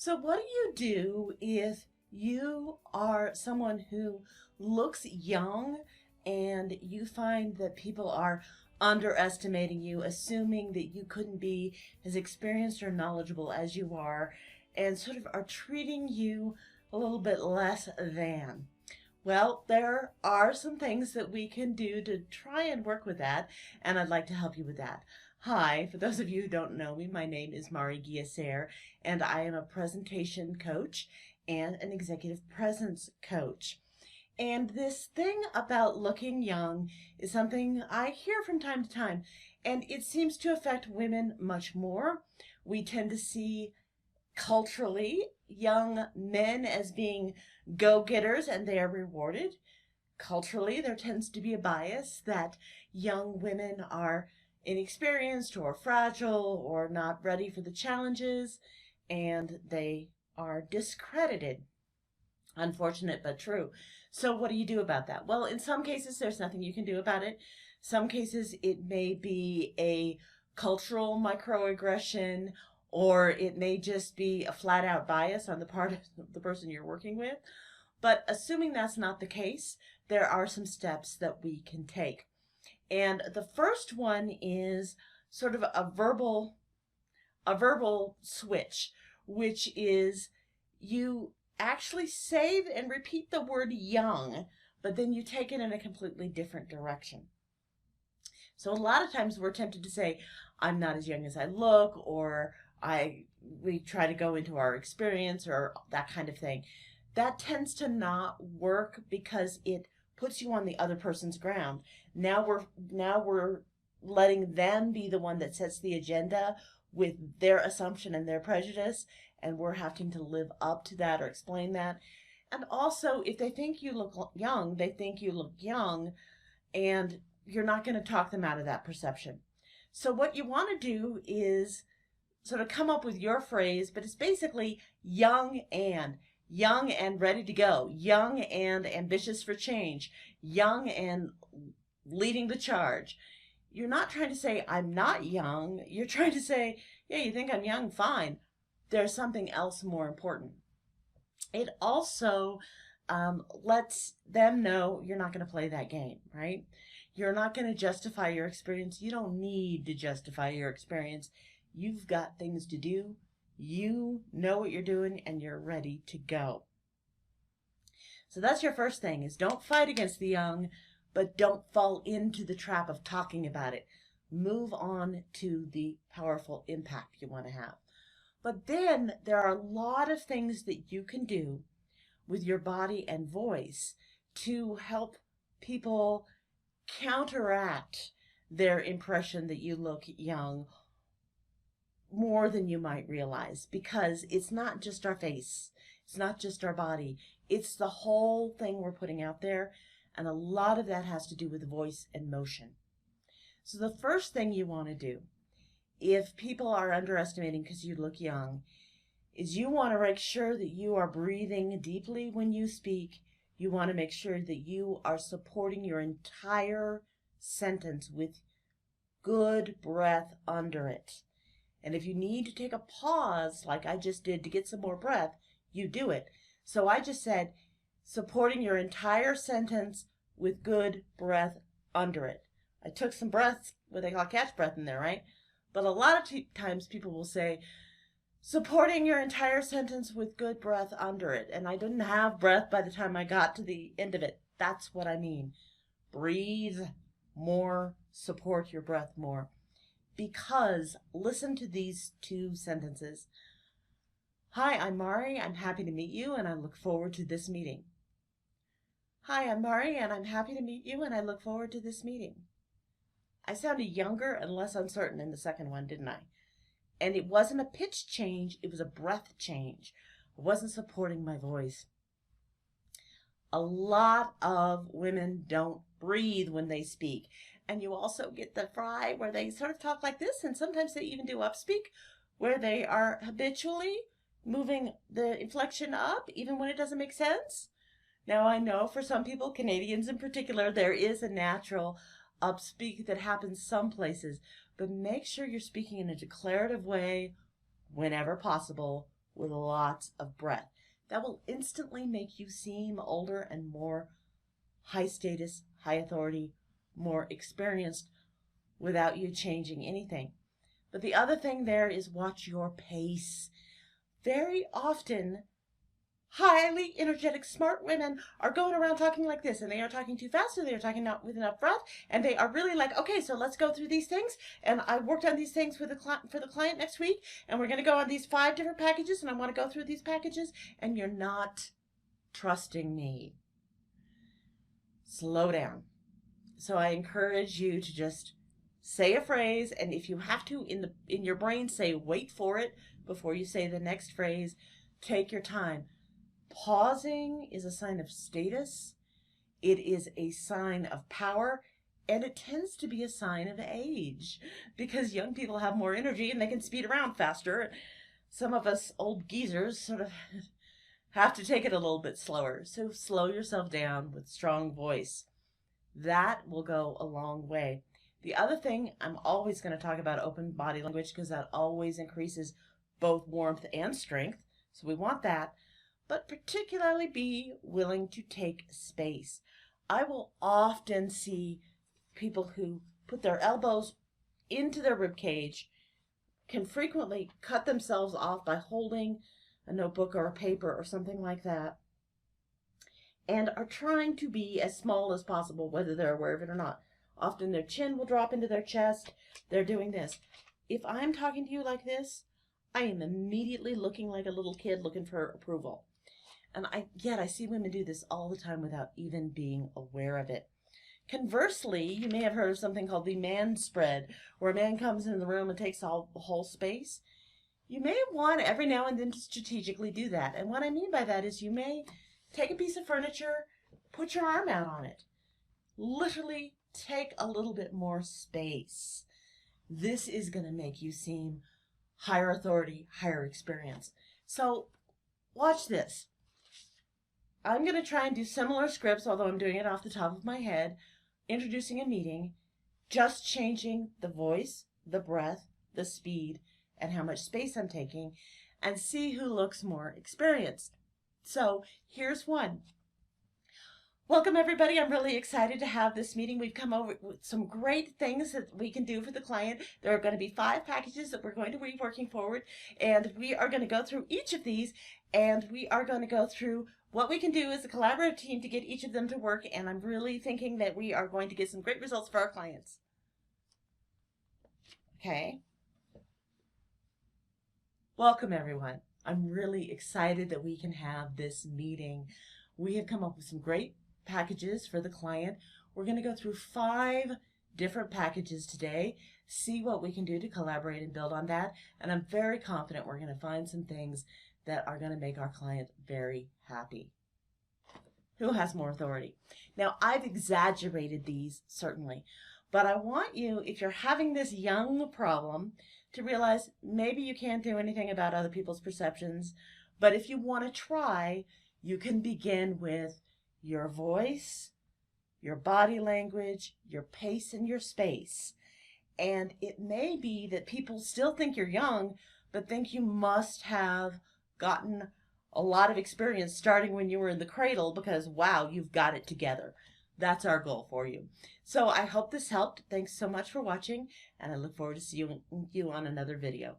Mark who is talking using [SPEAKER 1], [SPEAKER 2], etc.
[SPEAKER 1] So what do you do if you are someone who looks young and you find that people are underestimating you, assuming that you couldn't be as experienced or knowledgeable as you are, and sort of are treating you a little bit less than? Well, there are some things that we can do to try and work with that, and I'd like to help you with that. Hi, for those of you who don't know me, my name is Mari Giaser, and I am a presentation coach and an executive presence coach. And this thing about looking young is something I hear from time to time, and it seems to affect women much more. We tend to see culturally young men as being go-getters and they are rewarded. Culturally, there tends to be a bias that young women are inexperienced or fragile or not ready for the challenges and they are discredited. Unfortunate but true. So what do you do about that? Well, in some cases, there's nothing you can do about it. Some cases, it may be a cultural microaggression, or it may just be a flat out bias on the part of the person you're working with. But assuming that's not the case, there are some steps that we can take. And the first one is sort of a verbal switch, which is you actually say and repeat the word young, but then you take it in a completely different direction. So a lot of times we're tempted to say, I'm not as young as I look, or we try to go into our experience or that kind of thing. That tends to not work because it puts you on the other person's ground. Now we're letting them be the one that sets the agenda with their assumption and their prejudice, and we're having to live up to that or explain that. And also, if they think you look young, they think you look young, and you're not going to talk them out of that perception. So what you want to do is sort of come up with your phrase, but it's basically young and ready to go, young and ambitious for change, young and leading the charge. You're not trying to say, I'm not young. You're trying to say, yeah, you think I'm young? Fine. There's something else more important. It also lets them know you're not going to play that game, right? You're not going to justify your experience. You don't need to justify your experience. You've got things to do. You know what you're doing and you're ready to go. So that's your first thing, is don't fight against the young, but don't fall into the trap of talking about it. Move on to the powerful impact you want to have. But then there are a lot of things that you can do with your body and voice to help people counteract their impression that you look young more than you might realize, because it's not just our face, it's not just our body, it's the whole thing we're putting out there, and a lot of that has to do with voice and motion. So the first thing you want to do, if people are underestimating because you look young, is you want to make sure that you are breathing deeply when you speak. You want to make sure that you are supporting your entire sentence with good breath under it. And if you need to take a pause, like I just did, to get some more breath, you do it. So I just said, supporting your entire sentence with good breath under it. I took some breaths, what they call catch breath in there, right? But a lot of times people will say, supporting your entire sentence with good breath under it. And I didn't have breath by the time I got to the end of it. That's what I mean. Breathe more, support your breath more. Because listen to these two sentences. Hi, I'm Mari. I'm happy to meet you and I look forward to this meeting. Hi, I'm Mari and I'm happy to meet you and I look forward to this meeting. I sounded younger and less uncertain in the second one, didn't I? And it wasn't a pitch change, it was a breath change. I wasn't supporting my voice. A lot of women don't breathe when they speak. And you also get the fry where they sort of talk like this, and sometimes they even do upspeak, where they are habitually moving the inflection up, even when it doesn't make sense. Now I know for some people, Canadians in particular, there is a natural upspeak that happens some places, but make sure you're speaking in a declarative way whenever possible with lots of breath. That will instantly make you seem older and more high status, high authority, more experienced without you changing anything. But the other thing there is watch your pace. Very often, highly energetic, smart women are going around talking like this, and they are talking too fast, or they are talking not with enough breath, and they are really like, okay, so let's go through these things, and I worked on these things with for the client next week, and we're going to go on these 5 different packages, and I want to go through these packages, and you're not trusting me. Slow down. So I encourage you to just say a phrase, and if you have to in your brain say wait for it before you say the next phrase, take your time. Pausing is a sign of status. It is a sign of power, and it tends to be a sign of age because young people have more energy and they can speed around faster. Some of us old geezers sort of have to take it a little bit slower. So slow yourself down with strong voice. That will go a long way. The other thing, I'm always going to talk about open body language because that always increases both warmth and strength. So we want that. But particularly be willing to take space. I will often see people who put their elbows into their rib cage, can frequently cut themselves off by holding a notebook or a paper or something like that, and are trying to be as small as possible, whether they're aware of it or not. Often their chin will drop into their chest. They're doing this. If I'm talking to you like this, I am immediately looking like a little kid looking for approval. And yet I see women do this all the time without even being aware of it. Conversely, you may have heard of something called the man spread, where a man comes into the room and takes all the whole space. You may want every now and then to strategically do that. And what I mean by that is you may take a piece of furniture, put your arm out on it. Literally take a little bit more space. This is going to make you seem higher authority, higher experience. So watch this. I'm going to try and do similar scripts, although I'm doing it off the top of my head, introducing a meeting, just changing the voice, the breath, the speed, and how much space I'm taking, and see who looks more experienced. So here's one. Welcome, everybody. I'm really excited to have this meeting. We've come over with some great things that we can do for the client. There are going to be 5 packages that we're going to be working forward, and we are going to go through each of these, and we are going to go through what we can do as a collaborative team to get each of them to work, and I'm really thinking that we are going to get some great results for our clients. Okay. Welcome, everyone. I'm really excited that we can have this meeting. We have come up with some great packages for the client. We're going to go through 5 different packages today, see what we can do to collaborate and build on that, and I'm very confident we're going to find some things that are going to make our client very happy. Who has more authority? Now, I've exaggerated these, certainly, but I want you, if you're having this young problem, to realize maybe you can't do anything about other people's perceptions, but if you want to try, you can begin with your voice, your body language, your pace, and your space. And it may be that people still think you're young, but think you must have gotten a lot of experience starting when you were in the cradle because, wow, you've got it together. That's our goal for you. So I hope this helped. Thanks so much for watching, and I look forward to seeing you on another video.